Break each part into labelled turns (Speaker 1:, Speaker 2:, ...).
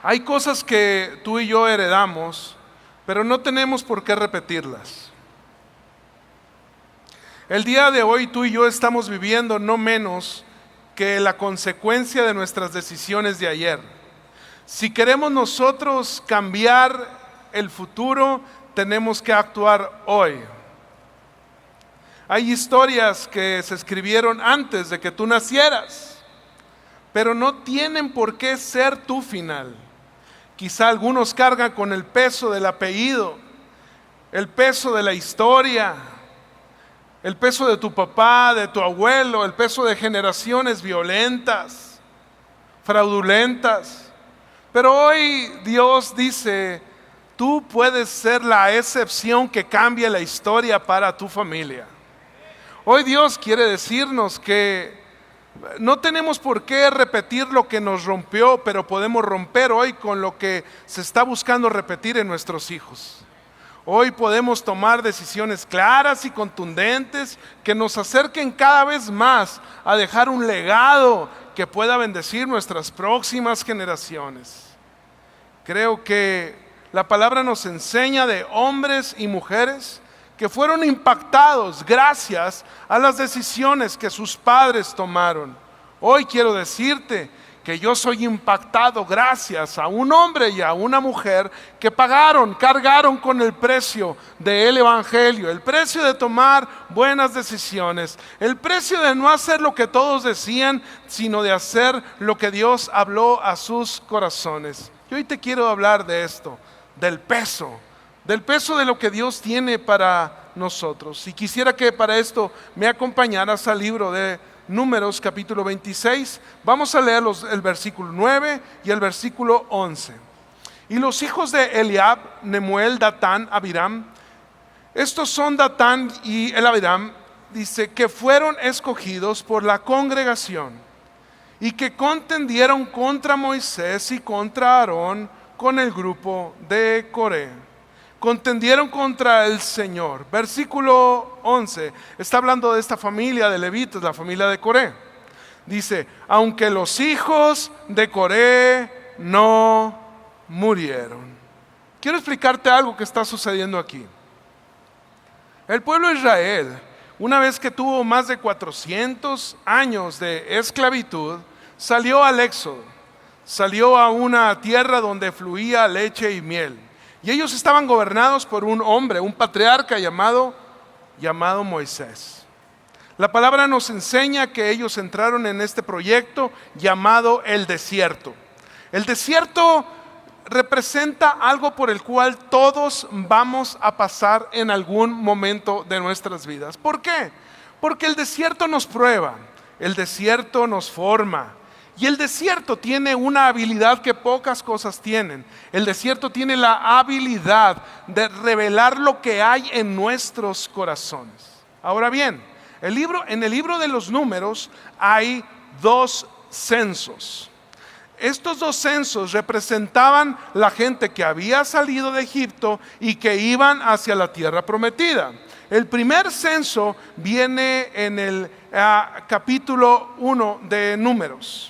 Speaker 1: Hay cosas que tú y yo heredamos, pero no tenemos por qué repetirlas. El día de hoy tú y yo estamos viviendo no menos que la consecuencia de nuestras decisiones de ayer. Si queremos nosotros cambiar el futuro, tenemos que actuar hoy. Hay historias que se escribieron antes de que tú nacieras, pero no tienen por qué ser tu final. Quizá algunos cargan con el peso del apellido, el peso de la historia, el peso de tu papá, de tu abuelo, el peso de generaciones violentas, fraudulentas. Pero hoy Dios dice, tú puedes ser la excepción que cambie la historia para tu familia. Hoy Dios quiere decirnos que no tenemos por qué repetir lo que nos rompió, pero podemos romper hoy con lo que se está buscando repetir en nuestros hijos. Hoy podemos tomar decisiones claras y contundentes que nos acerquen cada vez más a dejar un legado que pueda bendecir nuestras próximas generaciones. Creo que la palabra nos enseña de hombres y mujeres que fueron impactados gracias a las decisiones que sus padres tomaron. Hoy quiero decirte que yo soy impactado gracias a un hombre y a una mujer que cargaron con el precio del evangelio, el precio de tomar buenas decisiones, el precio de no hacer lo que todos decían, sino de hacer lo que Dios habló a sus corazones. Y hoy te quiero hablar de esto, del peso de lo que Dios tiene para nosotros. Y quisiera que para esto me acompañaras al libro de Números capítulo 26. Vamos a leer el versículo 9 y el versículo 11. Y los hijos de Eliab, Nemuel, Datán, Abiram, estos son Datán y el Abiram, dice, que fueron escogidos por la congregación y que contendieron contra Moisés y contra Aarón con el grupo de Coré. Contendieron contra el Señor. Versículo 11, está hablando de esta familia de levitas, la familia de Coré. Dice, aunque los hijos de Coré no murieron. Quiero explicarte algo que está sucediendo aquí. El pueblo de Israel, una vez que tuvo más de 400 años de esclavitud, salió al éxodo, salió a una tierra donde fluía leche y miel. Y ellos estaban gobernados por un hombre, un patriarca llamado Moisés. La palabra nos enseña que ellos entraron en este proyecto llamado el desierto. El desierto representa algo por el cual todos vamos a pasar en algún momento de nuestras vidas. ¿Por qué? Porque el desierto nos prueba, el desierto nos forma. Y el desierto tiene una habilidad que pocas cosas tienen. El desierto tiene la habilidad de revelar lo que hay en nuestros corazones. Ahora bien, en el libro de los Números hay 2 censos. Estos 2 censos representaban la gente que había salido de Egipto y que iban hacia la tierra prometida. El primer censo viene en el capítulo 1 de Números.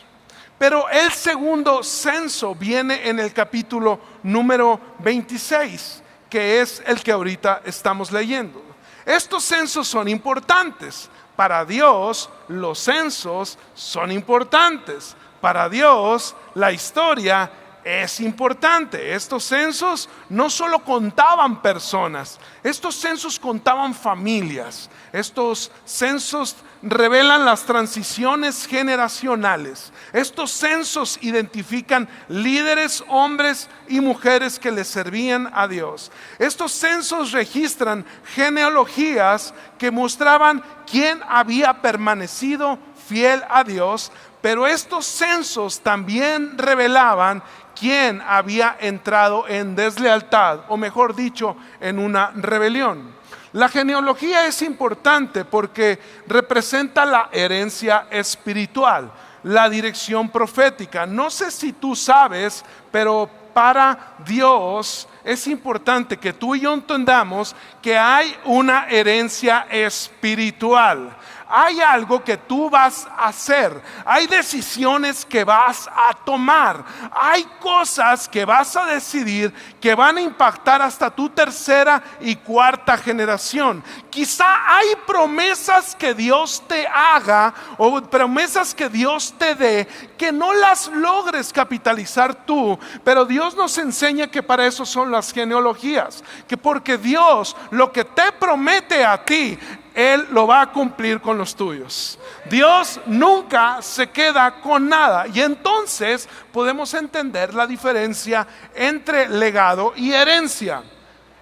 Speaker 1: Pero el segundo censo viene en el capítulo número 26, que es el que ahorita estamos leyendo. Estos censos son importantes. Para Dios, los censos son importantes. Para Dios, la historia es importante. Estos censos no solo contaban personas, estos censos contaban familias. Estos censos revelan las transiciones generacionales. Estos censos identifican líderes, hombres y mujeres que le servían a Dios. Estos censos registran genealogías que mostraban quién había permanecido fiel a Dios, pero estos censos también revelaban quién había entrado en deslealtad, o mejor dicho, en una rebelión. La genealogía es importante porque representa la herencia espiritual, la dirección profética. No sé si tú sabes, pero para Dios es importante que tú y yo entendamos que hay una herencia espiritual. hay algo que tú vas a hacer, hay decisiones que vas a tomar, hay cosas que vas a decidir que van a impactar hasta tu tercera y cuarta generación. Quizá hay promesas que Dios te haga o promesas que Dios te dé que no las logres capitalizar tú, pero Dios nos enseña que para eso son las genealogías, que porque Dios lo que te promete a ti, Él lo va a cumplir con los tuyos. Dios nunca se queda con nada. Y entonces podemos entender la diferencia entre legado y herencia.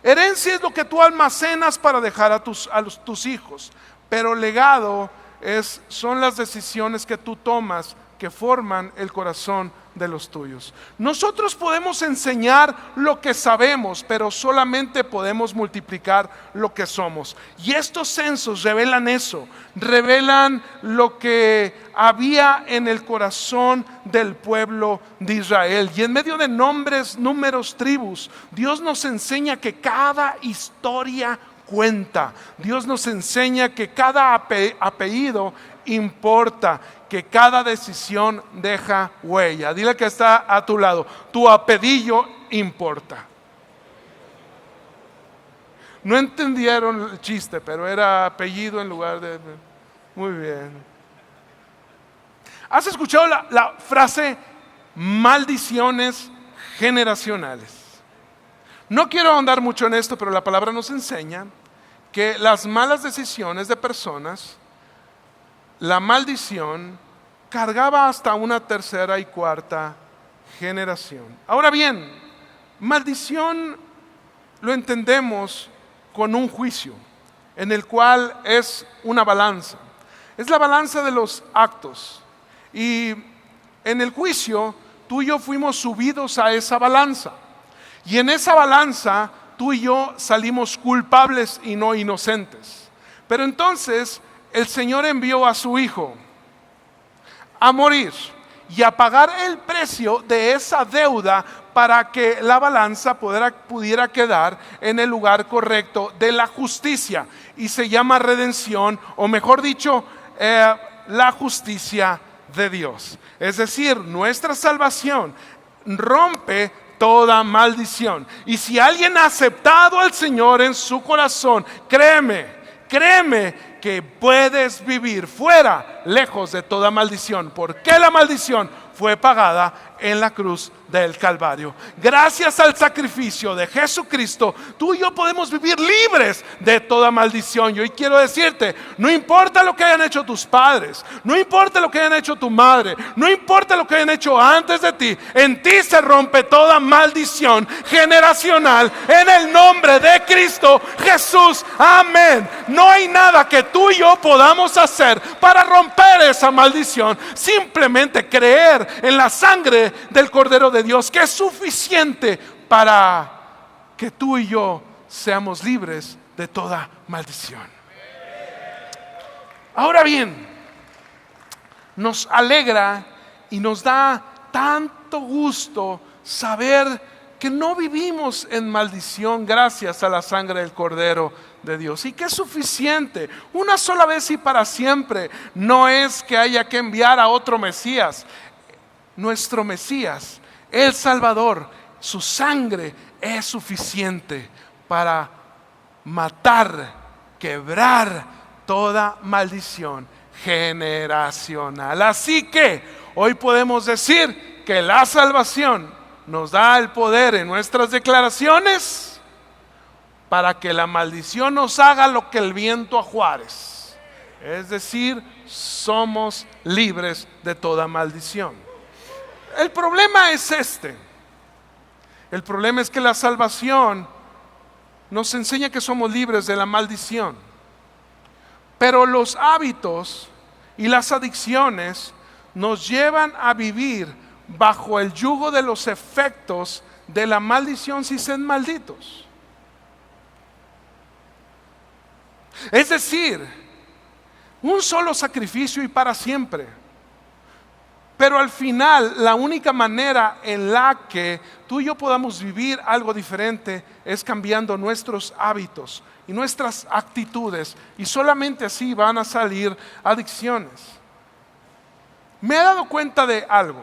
Speaker 1: Herencia es lo que tú almacenas para dejar a tus hijos, pero legado son las decisiones que tú tomas que forman el corazón de los tuyos. Nosotros podemos enseñar lo que sabemos, pero solamente podemos multiplicar lo que somos. Y estos censos revelan eso, revelan lo que había en el corazón del pueblo de Israel. Y en medio de nombres, números, tribus, Dios nos enseña que cada historia cuenta. Dios nos enseña que cada apellido importa, que cada decisión deja huella. Dile que está a tu lado, tu apellido importa. No entendieron el chiste, pero era apellido en lugar de... Muy bien. ¿Has escuchado la frase maldiciones generacionales? No quiero ahondar mucho en esto, pero la palabra nos enseña que las malas decisiones de personas, la maldición cargaba hasta una tercera y cuarta generación. Ahora bien, maldición lo entendemos con un juicio, en el cual es una balanza. Es la balanza de los actos. Y en el juicio, tú y yo fuimos subidos a esa balanza. Y en esa balanza, tú y yo salimos culpables y no inocentes. Pero entonces, el Señor envió a su Hijo a morir y a pagar el precio de esa deuda para que la balanza pudiera quedar en el lugar correcto de la justicia. Y se llama redención, o mejor dicho, la justicia de Dios. Es decir, nuestra salvación rompe toda maldición. Y si alguien ha aceptado al Señor en su corazón, créeme que puedes vivir fuera, lejos de toda maldición, porque la maldición fue pagada en la cruz del Calvario. Gracias al sacrificio de Jesucristo, tú y yo podemos vivir libres de toda maldición. Y hoy quiero decirte, no importa lo que hayan hecho tus padres, no importa lo que hayan hecho tu madre, no importa lo que hayan hecho antes de ti, en ti se rompe toda maldición generacional en el nombre de Cristo Jesús. Amén. No hay nada que tú y yo podamos hacer para romper esa maldición. Simplemente creer en la sangre del Cordero de Dios, que es suficiente para que tú y yo seamos libres de toda maldición. Ahora bien, nos alegra y nos da tanto gusto saber que no vivimos en maldición gracias a la sangre del Cordero de Dios, y que es suficiente una sola vez y para siempre. No es que haya que enviar a otro Mesías. Nuestro Mesías, el Salvador, su sangre es suficiente para matar, quebrar toda maldición generacional. Así que hoy podemos decir que la salvación nos da el poder en nuestras declaraciones para que la maldición nos haga lo que el viento a Juárez. Es decir, somos libres de toda maldición. El problema es este. El problema es que la salvación nos enseña que somos libres de la maldición. Pero los hábitos y las adicciones nos llevan a vivir bajo el yugo de los efectos de la maldición si son malditos. Es decir, un solo sacrificio y para siempre. Pero al final, la única manera en la que tú y yo podamos vivir algo diferente es cambiando nuestros hábitos y nuestras actitudes. Y solamente así van a salir adicciones. Me he dado cuenta de algo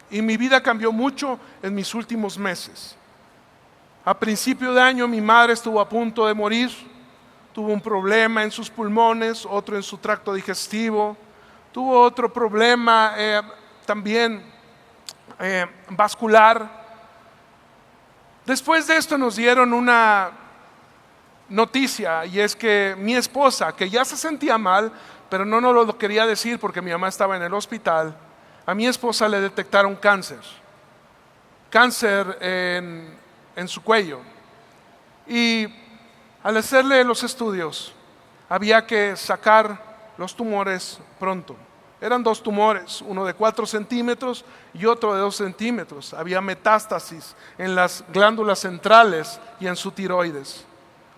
Speaker 1: y mi vida cambió mucho en mis últimos meses. A principio de año mi madre estuvo a punto de morir. Tuvo un problema en sus pulmones, otro en su tracto digestivo. Tuvo otro problema también vascular. Después de esto nos dieron una noticia, y es que mi esposa, que ya se sentía mal, pero no nos lo quería decir porque mi mamá estaba en el hospital, a mi esposa le detectaron cáncer en su cuello. Y al hacerle los estudios había que sacar los tumores pronto. Eran 2 tumores, uno de 4 centímetros y otro de 2 centímetros. Había metástasis en las glándulas centrales y en su tiroides.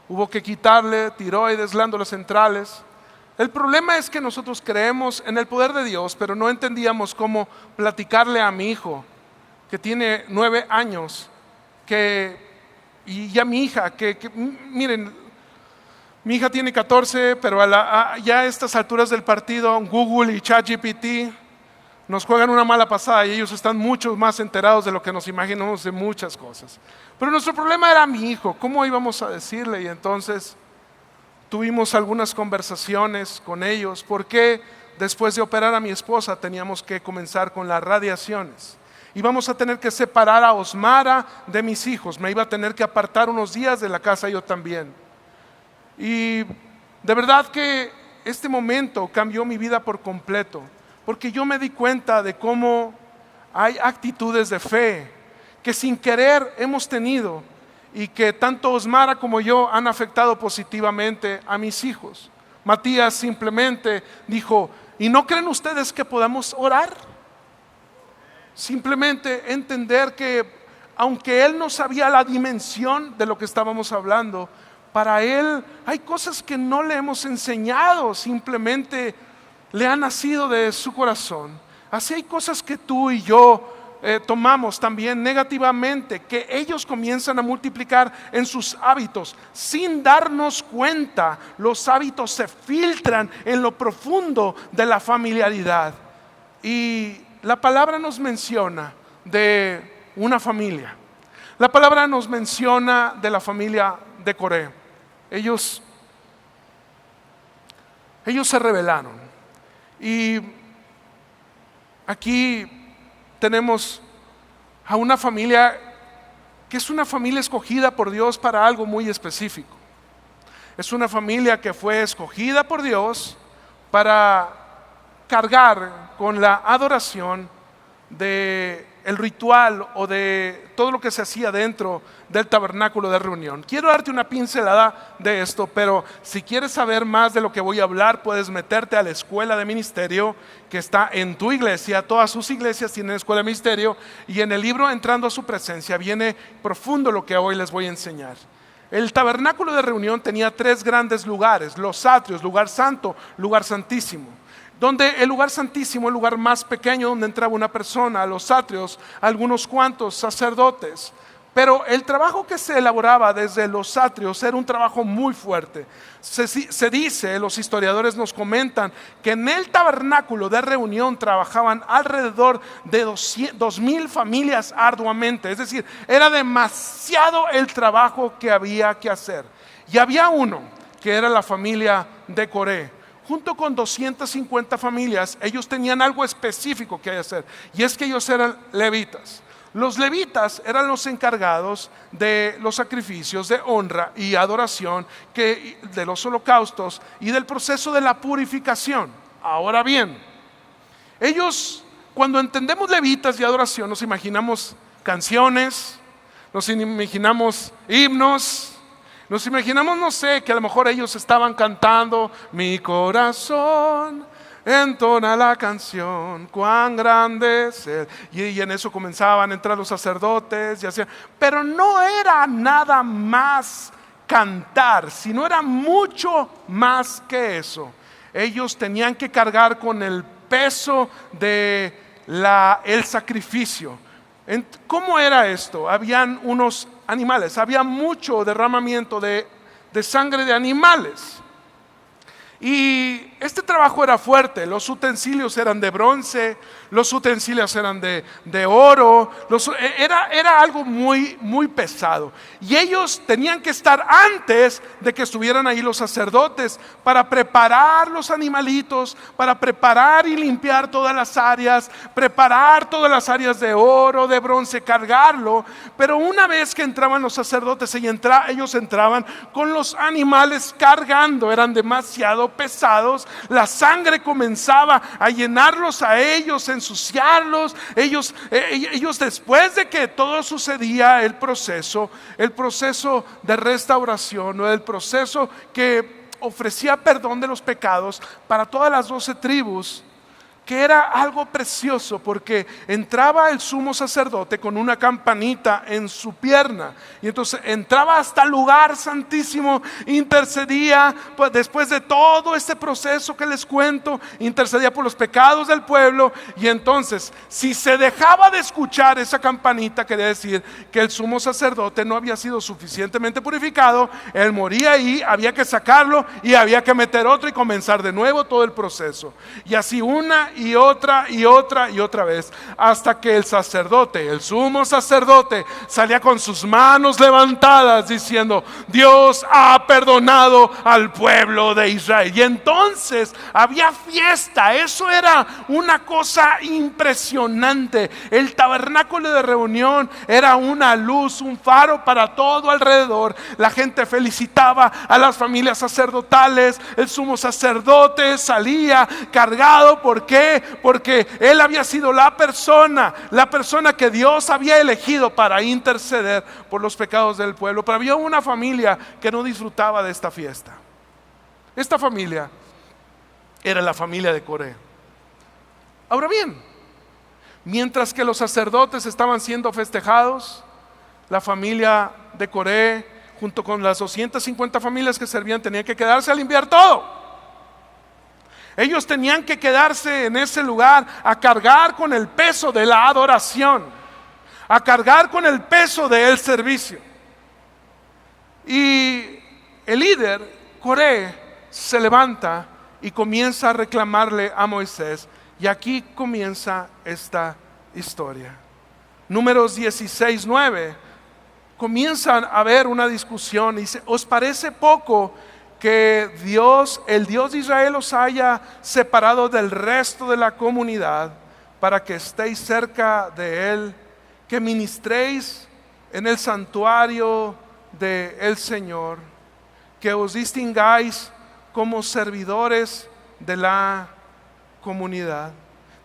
Speaker 1: Hubo que quitarle tiroides, glándulas centrales. El problema es que nosotros creemos en el poder de Dios, pero no entendíamos cómo platicarle a mi hijo, que tiene 9 años, y a mi hija, miren, mi hija tiene 14, pero ya a estas alturas del partido, Google y ChatGPT nos juegan una mala pasada y ellos están mucho más enterados de lo que nos imaginamos de muchas cosas. Pero nuestro problema era mi hijo, ¿cómo íbamos a decirle? Y entonces tuvimos algunas conversaciones con ellos, porque después de operar a mi esposa teníamos que comenzar con las radiaciones. Íbamos a tener que separar a Osmara de mis hijos, me iba a tener que apartar unos días de la casa yo también. Y de verdad que este momento cambió mi vida por completo, porque yo me di cuenta de cómo hay actitudes de fe que sin querer hemos tenido y que tanto Osmara como yo han afectado positivamente a mis hijos. Matías simplemente dijo: ¿y no creen ustedes que podamos orar? Simplemente entender que aunque él no sabía la dimensión de lo que estábamos hablando, para él hay cosas que no le hemos enseñado, simplemente le han nacido de su corazón. Así hay cosas que tú y yo tomamos también negativamente, que ellos comienzan a multiplicar en sus hábitos sin darnos cuenta. Los hábitos se filtran en lo profundo de la familiaridad. Y la palabra nos menciona de una familia. La palabra nos menciona de la familia de Coré. Ellos se rebelaron. Y aquí tenemos a una familia que es una familia escogida por Dios para algo muy específico. Es una familia que fue escogida por Dios para cargar con la adoración de el ritual o de todo lo que se hacía dentro del tabernáculo de reunión. Quiero darte una pincelada de esto, pero si quieres saber más de lo que voy a hablar, puedes meterte a la escuela de ministerio que está en tu iglesia. Todas sus iglesias tienen escuela de ministerio, y en el libro Entrando a su presencia viene profundo lo que hoy les voy a enseñar. El tabernáculo de reunión tenía 3 grandes lugares: los atrios, lugar santo, lugar santísimo. Donde el lugar santísimo, el lugar más pequeño donde entraba una persona; a los atrios, algunos cuantos sacerdotes. Pero el trabajo que se elaboraba desde los atrios era un trabajo muy fuerte. Se dice, los historiadores nos comentan, que en el tabernáculo de reunión trabajaban alrededor de 2,000 familias arduamente. Es decir, era demasiado el trabajo que había que hacer. Y había uno que era la familia de Coré. Junto con 250 familias, ellos tenían algo específico que hacer, y es que ellos eran levitas. Los levitas eran los encargados de los sacrificios de honra y adoración, de los holocaustos y del proceso de la purificación. Ahora bien, ellos, cuando entendemos levitas y adoración, nos imaginamos canciones, nos imaginamos himnos. Nos imaginamos, no sé, que a lo mejor ellos estaban cantando: mi corazón entona la canción, cuán grande es Él. Y en eso comenzaban a entrar los sacerdotes y hacían. Pero no era nada más cantar, sino era mucho más que eso. Ellos tenían que cargar con el peso de el sacrificio. ¿Cómo era esto? Habían unos animales, había mucho derramamiento de sangre de animales. Y este trabajo era fuerte. Los utensilios eran de bronce, los utensilios eran de oro, era algo muy, muy pesado. Y ellos tenían que estar antes de que estuvieran ahí los sacerdotes para preparar los animalitos, para preparar y limpiar todas las áreas, preparar todas las áreas de oro, de bronce, cargarlo. Pero una vez que entraban los sacerdotes, ellos entraban con los animales cargando, eran demasiado pesados. La sangre comenzaba a llenarlos a ellos, ensuciarlos. Ellos después de que todo sucedía, el proceso de restauración, o el proceso que ofrecía perdón de los pecados para todas las 12 tribus, que era algo precioso, porque entraba el sumo sacerdote con una campanita en su pierna, y entonces entraba hasta el lugar santísimo, intercedía, pues después de todo este proceso que les cuento, intercedía por los pecados del pueblo. Y entonces, si se dejaba de escuchar esa campanita, quería decir que el sumo sacerdote no había sido suficientemente purificado. Él moría ahí, había que sacarlo y había que meter otro y comenzar de nuevo todo el proceso, y así una y otra vez, hasta que el sumo sacerdote, salía con sus manos levantadas diciendo: Dios ha perdonado al pueblo de Israel. Y entonces había fiesta. Eso era una cosa impresionante. El tabernáculo de reunión era una luz, un faro para todo alrededor. La gente felicitaba a las familias sacerdotales. El sumo sacerdote salía cargado. ¿Por qué? Porque él había sido la persona que Dios había elegido para interceder por los pecados del pueblo. Pero había una familia que no disfrutaba de esta fiesta. Esta familia era la familia de Coré. Ahora bien, mientras que los sacerdotes estaban siendo festejados, la familia de Coré, junto con las 250 familias que servían, tenían que quedarse a limpiar todo. Ellos tenían que quedarse en ese lugar a cargar con el peso de la adoración, a cargar con el peso del servicio. Y el líder, Coré, se levanta y comienza a reclamarle a Moisés. Y aquí comienza esta historia. Números 16:9. Comienzan a haber una discusión y dice: ¿os parece poco que Dios, el Dios de Israel, os haya separado del resto de la comunidad para que estéis cerca de Él, que ministréis en el santuario del Señor, que os distingáis como servidores de la comunidad?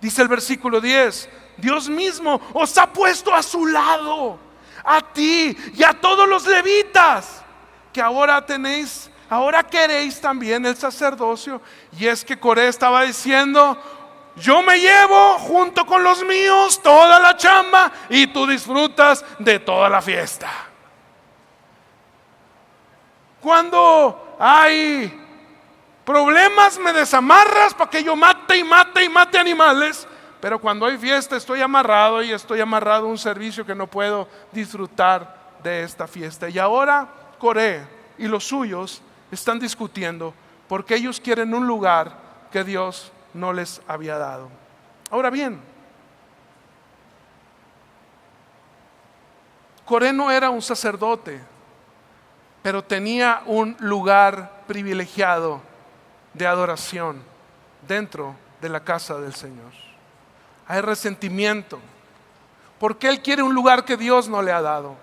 Speaker 1: Dice el versículo 10: Dios mismo os ha puesto a su lado, a ti y a todos los levitas, que ahora queréis también el sacerdocio. Y es que Coré estaba diciendo: yo me llevo junto con los míos toda la chamba y tú disfrutas de toda la fiesta. Cuando hay problemas me desamarras para que yo mate animales, pero cuando hay fiesta estoy amarrado a un servicio que no puedo disfrutar de esta fiesta. Y ahora Coré y los suyos están discutiendo porque ellos quieren un lugar que Dios no les había dado. Ahora bien, Coré no era un sacerdote, pero tenía un lugar privilegiado de adoración dentro de la casa del Señor. Hay resentimiento porque él quiere un lugar que Dios no le ha dado.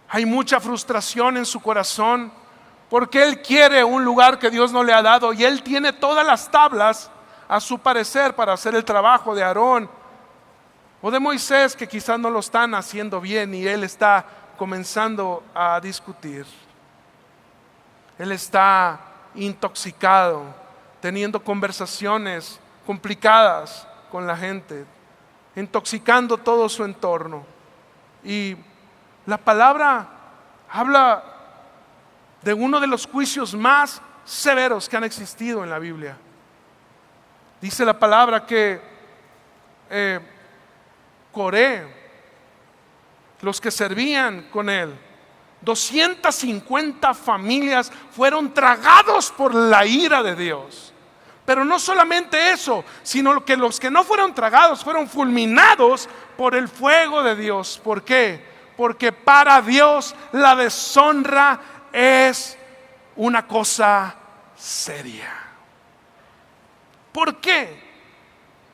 Speaker 1: Hay mucha frustración en su corazón porque él quiere un lugar que Dios no le ha dado, y él tiene todas las tablas a su parecer para hacer el trabajo de Aarón o de Moisés, que quizás no lo están haciendo bien, y él está comenzando a discutir. Él está intoxicado, teniendo conversaciones complicadas con la gente, intoxicando todo su entorno. Y la palabra habla de uno de los juicios más severos que han existido en la Biblia. Dice la palabra que Coré, los que servían con él, 250 familias fueron tragados por la ira de Dios. Pero no solamente eso, sino que los que no fueron tragados fueron fulminados por el fuego de Dios. ¿Por qué? Porque para Dios la deshonra es una cosa seria. ¿Por qué?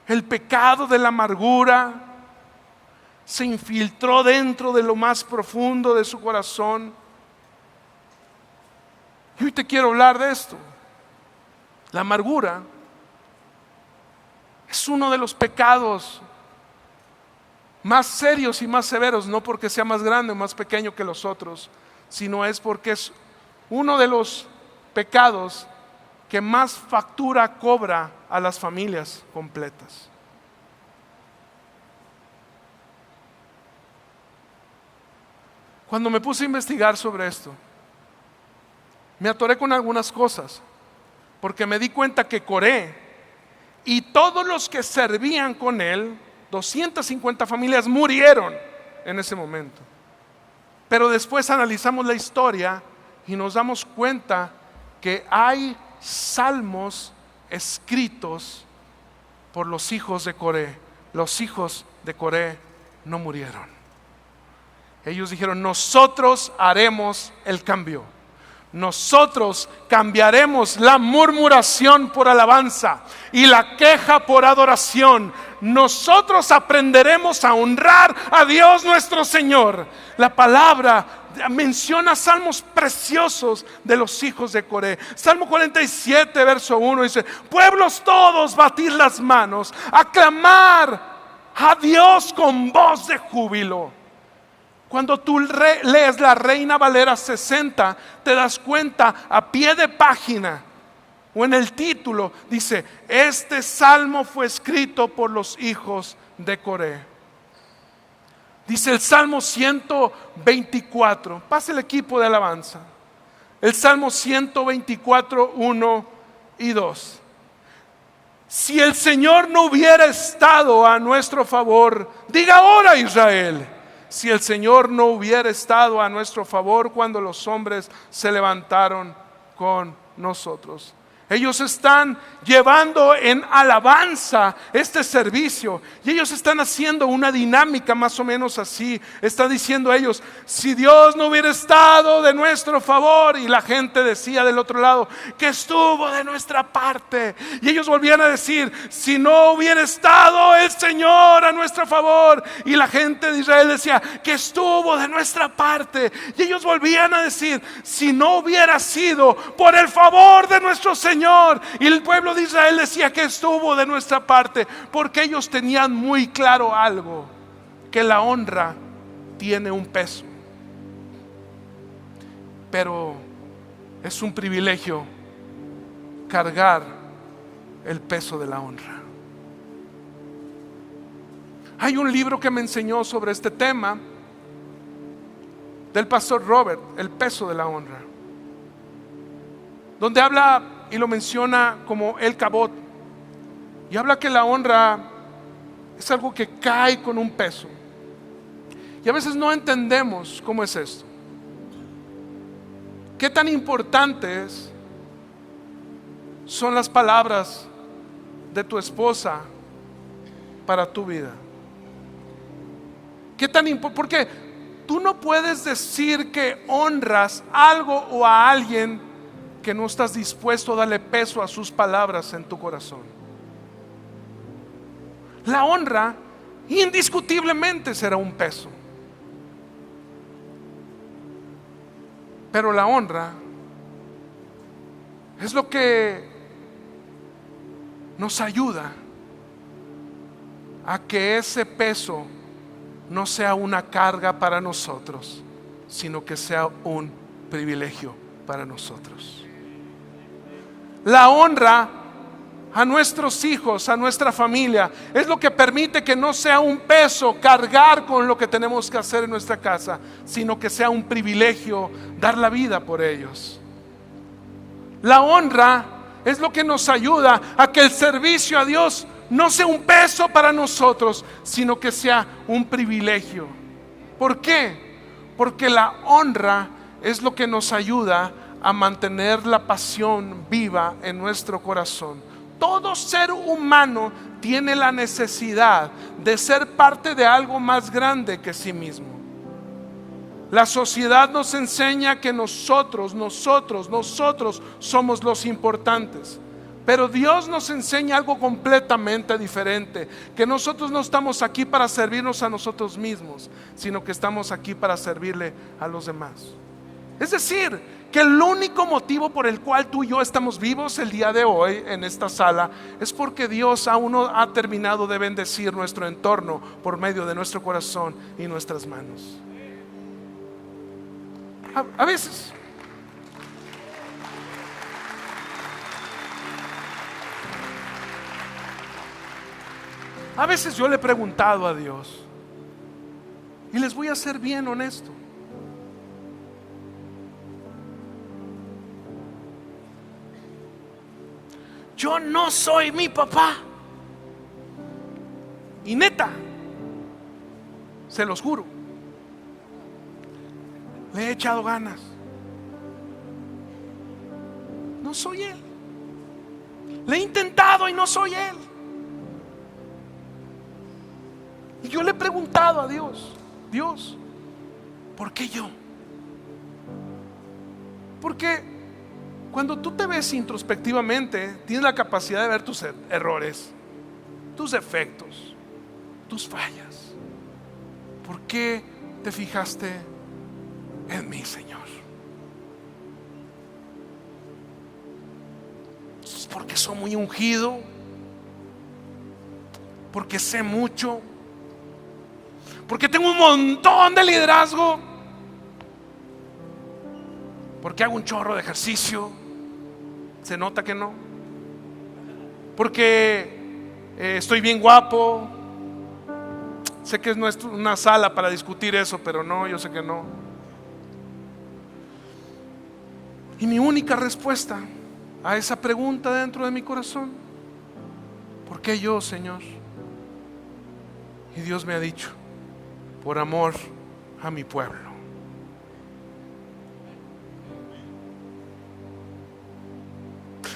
Speaker 1: El pecado de la amargura se infiltró dentro de lo más profundo de su corazón. Y hoy te quiero hablar de esto. La amargura es uno de los pecados más serios y más severos, no porque sea más grande o más pequeño que los otros, sino es porque es uno de los pecados que más factura cobra a las familias completas. Cuando me puse a investigar sobre esto, me atoré con algunas cosas, porque me di cuenta que Coré y todos los que servían con él, 250 familias murieron en ese momento. Pero después analizamos la historia y nos damos cuenta que hay salmos escritos por los hijos de Coré. Los hijos de Coré no murieron. Ellos dijeron: nosotros haremos el cambio. Nosotros cambiaremos la murmuración por alabanza y la queja por adoración. Nosotros aprenderemos a honrar a Dios nuestro Señor. La palabra menciona salmos preciosos de los hijos de Coré. Salmo 47, verso 1 dice: pueblos todos, batid las manos, aclamar a Dios con voz de júbilo. Cuando tú lees la Reina Valera 60, te das cuenta a pie de página o en el título, dice: este salmo fue escrito por los hijos de Coré. Dice el Salmo 124, pasa el equipo de alabanza. El Salmo 124, 1 y 2. Si el Señor no hubiera estado a nuestro favor, diga ahora Israel. Si el Señor no hubiera estado a nuestro favor cuando los hombres se levantaron con nosotros. Ellos están llevando en alabanza este servicio y ellos están haciendo una dinámica más o menos así. Están diciendo ellos: si Dios no hubiera estado de nuestro favor, y la gente decía del otro lado que estuvo de nuestra parte, y ellos volvían a decir: si no hubiera estado el Señor a nuestro favor, y la gente de Israel decía que estuvo de nuestra parte, y ellos volvían a decir: si no hubiera sido por el favor de nuestro Señor. Y el pueblo de Israel decía que estuvo de nuestra parte, porque ellos tenían muy claro algo: que la honra tiene un peso, pero es un privilegio cargar el peso de la honra. Hay un libro que me enseñó sobre este tema del pastor Robert, El peso de la honra, donde habla y lo menciona como el cabot, y habla que la honra es algo que cae con un peso, y a veces no entendemos cómo es esto. ¿Qué tan importantes son las palabras de tu esposa para tu vida? ¿Qué tan importante? Porque tú no puedes decir que honras algo o a alguien que no estás dispuesto a darle peso a sus palabras en tu corazón. La honra indiscutiblemente será un peso, pero la honra es lo que nos ayuda a que ese peso no sea una carga para nosotros, sino que sea un privilegio para nosotros. La honra a nuestros hijos, a nuestra familia, es lo que permite que no sea un peso cargar con lo que tenemos que hacer en nuestra casa, sino que sea un privilegio dar la vida por ellos. La honra es lo que nos ayuda a que el servicio a Dios no sea un peso para nosotros, sino que sea un privilegio. ¿Por qué? Porque la honra es lo que nos ayuda a mantener la pasión viva en nuestro corazón. Todo ser humano tiene la necesidad de ser parte de algo más grande que sí mismo. La sociedad nos enseña que nosotros somos los importantes. Pero Dios nos enseña algo completamente diferente, que nosotros no estamos aquí para servirnos a nosotros mismos, sino que estamos aquí para servirle a los demás. Es decir, que el único motivo por el cual tú y yo estamos vivos el día de hoy en esta sala es porque Dios aún no ha terminado de bendecir nuestro entorno por medio de nuestro corazón y nuestras manos. A veces yo le he preguntado a Dios, y les voy a ser bien honesto. Yo no soy mi papá. Y neta, se los juro, le he echado ganas. No soy él. Le he intentado y no soy él. Y yo le he preguntado a Dios, Dios, ¿por qué yo? Porque cuando tú te ves introspectivamente, tienes la capacidad de ver tus errores, tus defectos, tus fallas. ¿Por qué te fijaste en mí, Señor? ¿Es porque soy muy ungido? ¿Porque sé mucho? ¿Porque tengo un montón de liderazgo? ¿Porque hago un chorro de ejercicio? Se nota que no. ¿Porque estoy bien guapo? Sé que no es una sala para discutir eso, pero no, yo sé que no. Y mi única respuesta a esa pregunta dentro de mi corazón: ¿por qué yo, Señor? Y Dios me ha dicho: por amor a mi pueblo.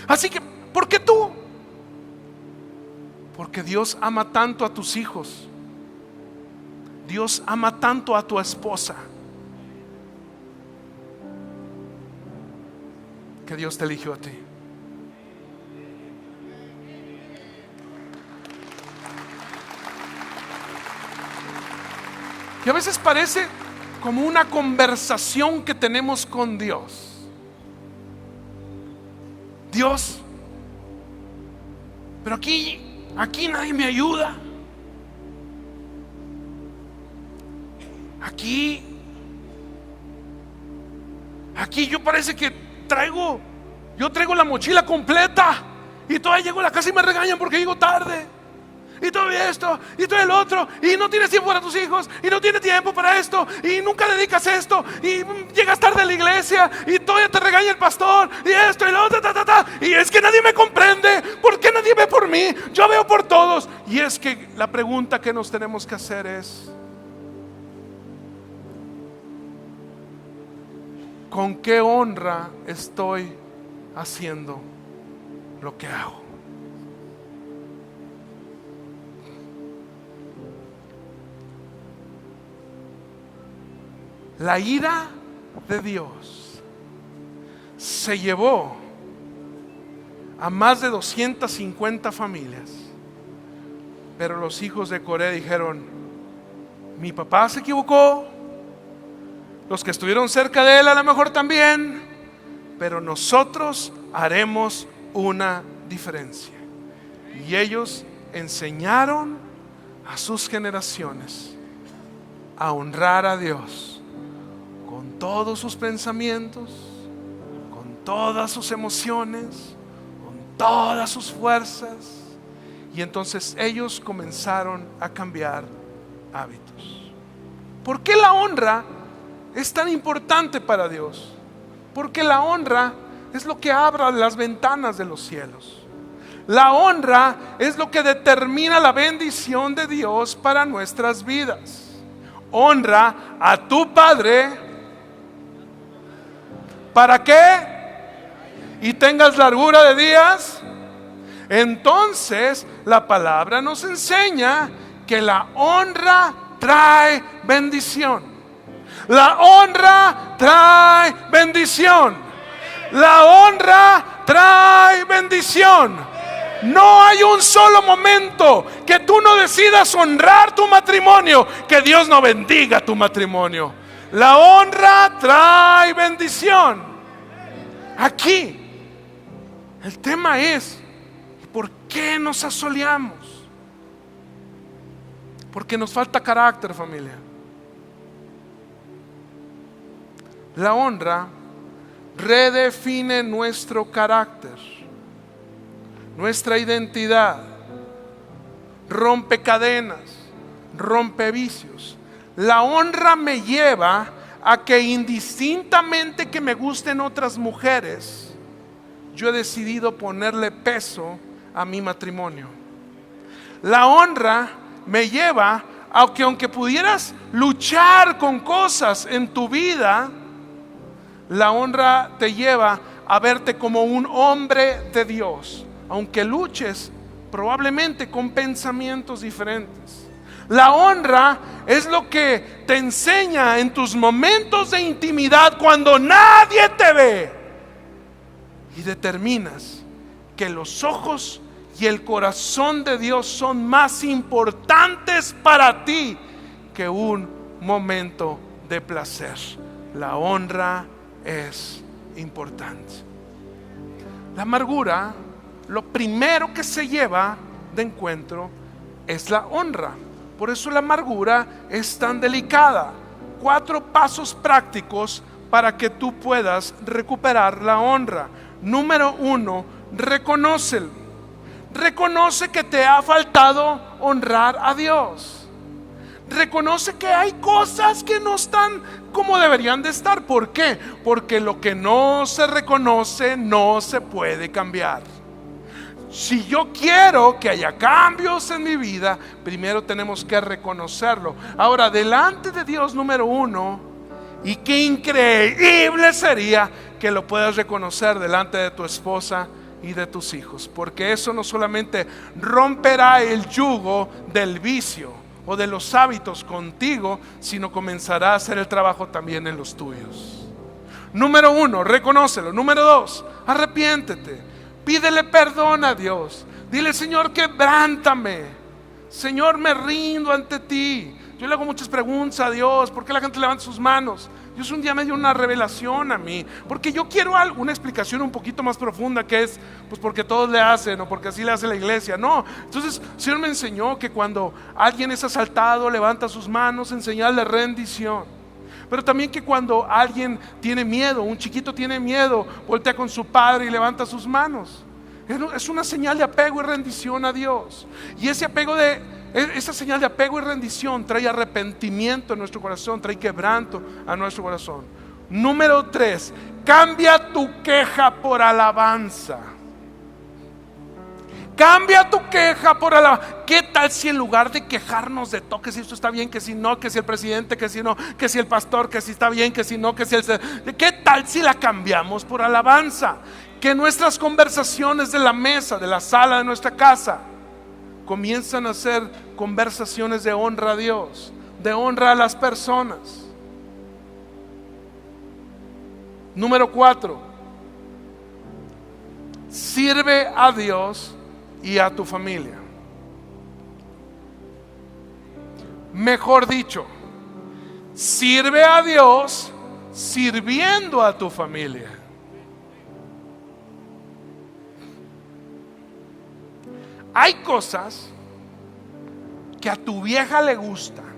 Speaker 1: Así que, ¿por qué tú? Porque Dios ama tanto a tus hijos. Dios ama tanto a tu esposa, que Dios te eligió a ti. Y a veces parece como una conversación que tenemos con Dios. Dios, pero aquí nadie me ayuda. Aquí yo parece que traigo la mochila completa y todavía llego a la casa y me regañan porque llego tarde. Y todo esto, y todo el otro, y no tienes tiempo para tus hijos, y no tienes tiempo para esto, y nunca dedicas esto, y llegas tarde a la iglesia, y todavía te regaña el pastor, y esto y lo otro, y es que nadie me comprende. ¿Por qué nadie ve por mí? Yo veo por todos. Y es que la pregunta que nos tenemos que hacer es: ¿con qué honra estoy haciendo lo que hago? La ira de Dios se llevó a más de 250 familias, pero los hijos de Coré dijeron: mi papá se equivocó, los que estuvieron cerca de él a lo mejor también, pero nosotros haremos una diferencia. Y ellos enseñaron a sus generaciones a honrar a Dios con todos sus pensamientos, con todas sus emociones, con todas sus fuerzas. Y entonces ellos comenzaron a cambiar hábitos. ¿Por qué la honra es tan importante para Dios? Porque la honra es lo que abre las ventanas de los cielos. La honra es lo que determina la bendición de Dios para nuestras vidas. Honra a tu padre. ¿Para qué? Y tengas largura de días. Entonces la palabra nos enseña que la honra trae bendición. La honra trae bendición. La honra trae bendición. No hay un solo momento que tú no decidas honrar tu matrimonio, que Dios no bendiga tu matrimonio. La honra trae bendición. Aquí el tema es: ¿por qué nos asoleamos? Porque nos falta carácter, familia. La honra redefine nuestro carácter, nuestra identidad, rompe cadenas, rompe vicios. La honra me lleva a que, indistintamente que me gusten otras mujeres, yo he decidido ponerle peso a mi matrimonio. La honra me lleva a que, aunque pudieras luchar con cosas en tu vida, la honra te lleva a verte como un hombre de Dios, aunque luches probablemente con pensamientos diferentes. La honra es lo que te enseña en tus momentos de intimidad, cuando nadie te ve, y determinas que los ojos y el corazón de Dios son más importantes para ti que un momento de placer. La honra es importante. La amargura, lo primero que se lleva de encuentro es la honra. Por eso la amargura es tan delicada. 4 pasos prácticos para que tú puedas recuperar la honra. Número 1, reconócelo. Reconoce que te ha faltado honrar a Dios. Reconoce que hay cosas que no están como deberían de estar. ¿Por qué? Porque lo que no se reconoce no se puede cambiar. Si yo quiero que haya cambios en mi vida, primero tenemos que reconocerlo. Ahora, delante de Dios, número 1, y qué increíble sería que lo puedas reconocer delante de tu esposa y de tus hijos, porque eso no solamente romperá el yugo del vicio o de los hábitos contigo, sino comenzará a hacer el trabajo también en los tuyos. Número 1, reconócelo. Número 2, arrepiéntete. Pídele perdón a Dios. Dile: Señor, quebrántame. Señor, me rindo ante ti. Yo le hago muchas preguntas a Dios: ¿por qué la gente levanta sus manos? Dios un día me dio una revelación a mí, porque yo quiero una explicación un poquito más profunda, que es pues porque todos le hacen, o porque así le hace la iglesia. No, entonces el Señor me enseñó que cuando alguien es asaltado, levanta sus manos en señal de rendición. Pero también que cuando alguien tiene miedo, un chiquito tiene miedo, voltea con su padre y levanta sus manos. Es una señal de apego y rendición a Dios. Y esa señal de apego y rendición trae arrepentimiento en nuestro corazón, trae quebranto a nuestro corazón. Número 3, cambia tu queja por alabanza. Cambia tu queja por alabanza. ¿Qué tal si en lugar de quejarnos de todo, que si esto está bien, que si no, que si el presidente, que si no, que si el pastor, que si está bien, que si no, que si ¿qué tal si la cambiamos por alabanza? Que nuestras conversaciones de la mesa, de la sala de nuestra casa, comienzan a ser conversaciones de honra a Dios, de honra a las personas. Número 4, sirve a Dios y a tu familia. Mejor dicho, sirve a Dios sirviendo a tu familia. Hay cosas que a tu vieja le gustan,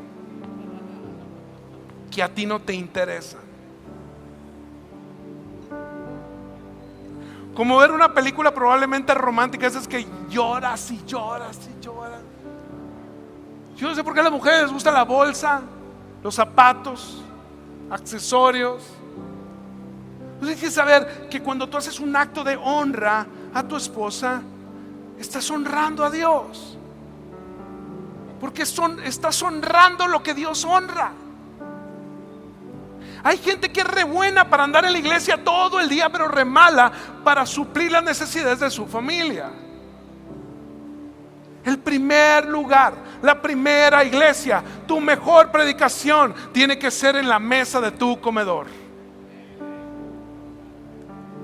Speaker 1: que a ti no te interesan. Como ver una película probablemente romántica, esas que lloras y lloras y lloras. Yo no sé por qué a las mujeres les gusta la bolsa, los zapatos, accesorios. Entonces hay que saber que cuando tú haces un acto de honra a tu esposa, estás honrando a Dios. Porque estás honrando lo que Dios honra. Hay gente que es re buena para andar en la iglesia todo el día, pero re mala para suplir las necesidades de su familia. El primer lugar, la primera iglesia, tu mejor predicación tiene que ser en la mesa de tu comedor.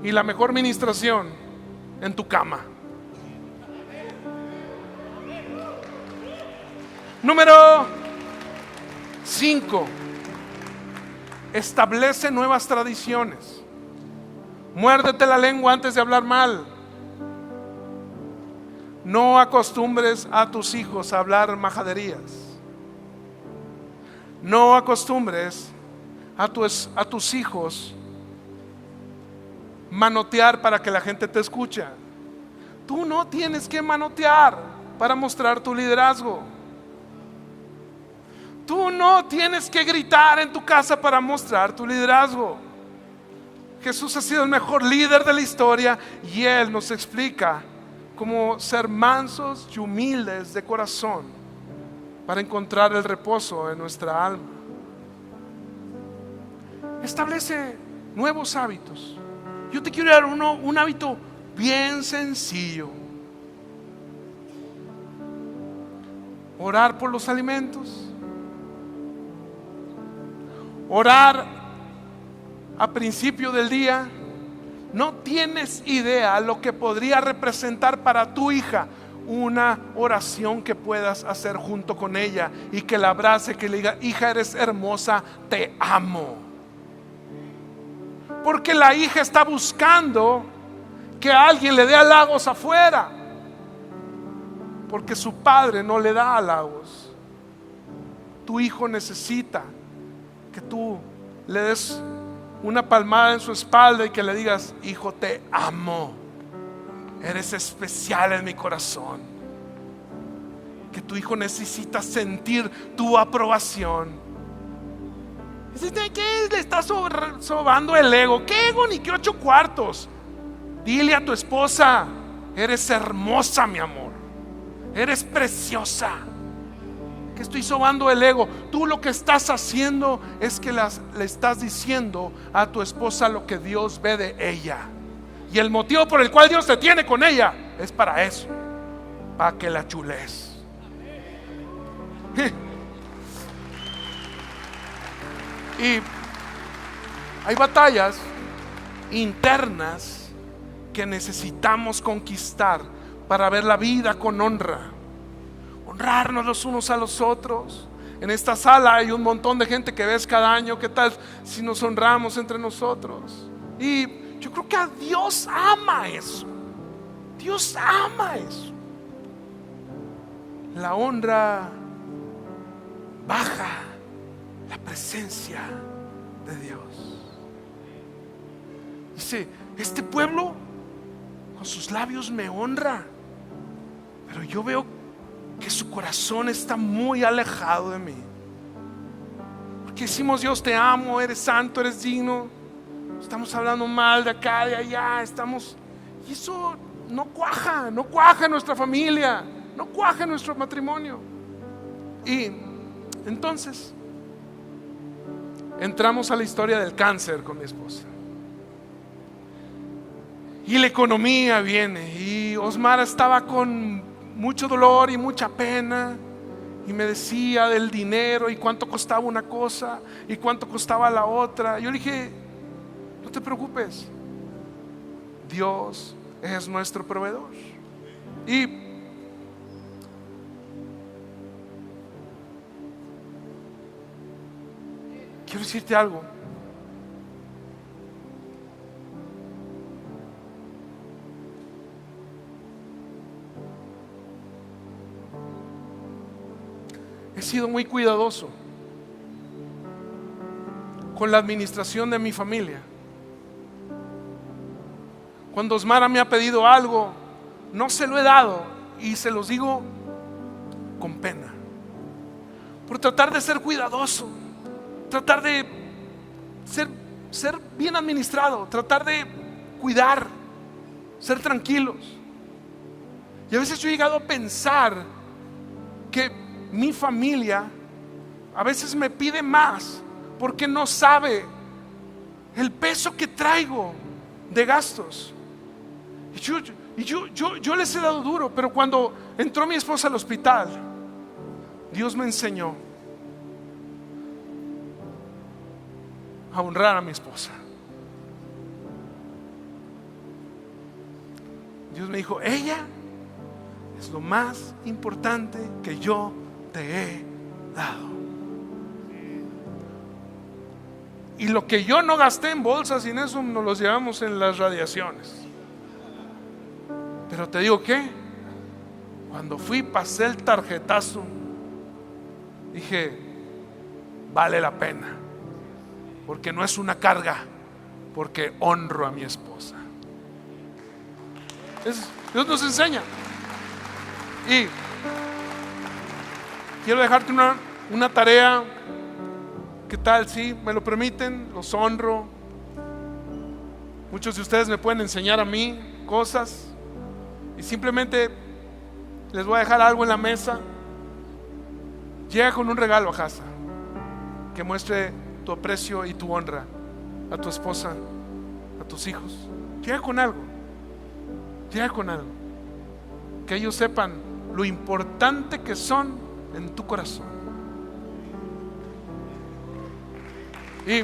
Speaker 1: Y la mejor ministración en tu cama. Número 5. Establece nuevas tradiciones. Muérdete la lengua antes de hablar mal. No acostumbres a tus hijos a hablar majaderías. No acostumbres a tus hijos manotear para que la gente te escuche. Tú no tienes que manotear para mostrar tu liderazgo. Tú no tienes que gritar en tu casa para mostrar tu liderazgo. Jesús ha sido el mejor líder de la historia y Él nos explica cómo ser mansos y humildes de corazón para encontrar el reposo en nuestra alma. Establece nuevos hábitos. Yo te quiero dar un hábito bien sencillo. Orar por los alimentos. Orar a principio del día. No tienes idea lo que podría representar para tu hija una oración que puedas hacer junto con ella y que la abrace, que le diga: hija, eres hermosa, te amo. Porque la hija está buscando que alguien le dé halagos afuera, porque su padre no le da halagos. Tu hijo necesita que tú le des una palmada en su espalda y que le digas: hijo, te amo, eres especial en mi corazón. Que tu hijo necesita sentir tu aprobación. ¿Qué le estás sobando el ego? ¿Qué ego ni qué 8 cuartos? Dile a tu esposa: eres hermosa, mi amor, eres preciosa. Que estoy sobando el ego. Tú lo que estás haciendo es que le estás diciendo a tu esposa lo que Dios ve de ella. Y el motivo por el cual Dios te tiene con ella es para eso, para que la chules. Y hay batallas internas que necesitamos conquistar para ver la vida con honra. Honrarnos los unos a los otros. En esta sala hay un montón de gente que ves cada año. ¿Qué tal si nos honramos entre nosotros? Y yo creo que a Dios ama eso. Dios ama eso. La honra baja la presencia de Dios. Dice: este pueblo con sus labios me honra, pero yo veo que su corazón está muy alejado de mí. Porque decimos: Dios, te amo, eres santo, eres digno. Estamos hablando mal de acá, de allá, y eso no cuaja en nuestra familia, no cuaja en nuestro matrimonio. Y entonces entramos a la historia del cáncer con mi esposa. Y la economía viene, y Osmara estaba con mucho dolor y mucha pena, y me decía del dinero y cuánto costaba una cosa y cuánto costaba la otra. Yo le dije: no te preocupes, Dios es nuestro proveedor. Y quiero decirte algo. He sido muy cuidadoso con la administración de mi familia. Cuando Osmara me ha pedido algo, no se lo he dado, y se los digo con pena, por tratar de ser cuidadoso, tratar de ser bien administrado, tratar de cuidar, ser tranquilos. Y a veces yo he llegado a pensar que mi familia a veces me pide más porque no sabe el peso que traigo de gastos. Y yo les he dado duro, pero cuando entró mi esposa al hospital, Dios me enseñó a honrar a mi esposa. Dios me dijo: ella es lo más importante que yo te he dado. Y lo que yo no gasté en bolsas y en eso nos los llevamos en las radiaciones. Pero te digo que cuando fui, pasé el tarjetazo, dije: vale la pena, porque no es una carga, porque honro a mi esposa. Dios nos enseña. Y quiero dejarte una tarea. ¿Qué tal si me lo permiten? Los honro. Muchos de ustedes me pueden enseñar a mí cosas, y simplemente les voy a dejar algo en la mesa. Llega con un regalo a casa que muestre tu aprecio y tu honra a tu esposa, a tus hijos. Llega con algo. Llega con algo que ellos sepan lo importante que son en tu corazón. Y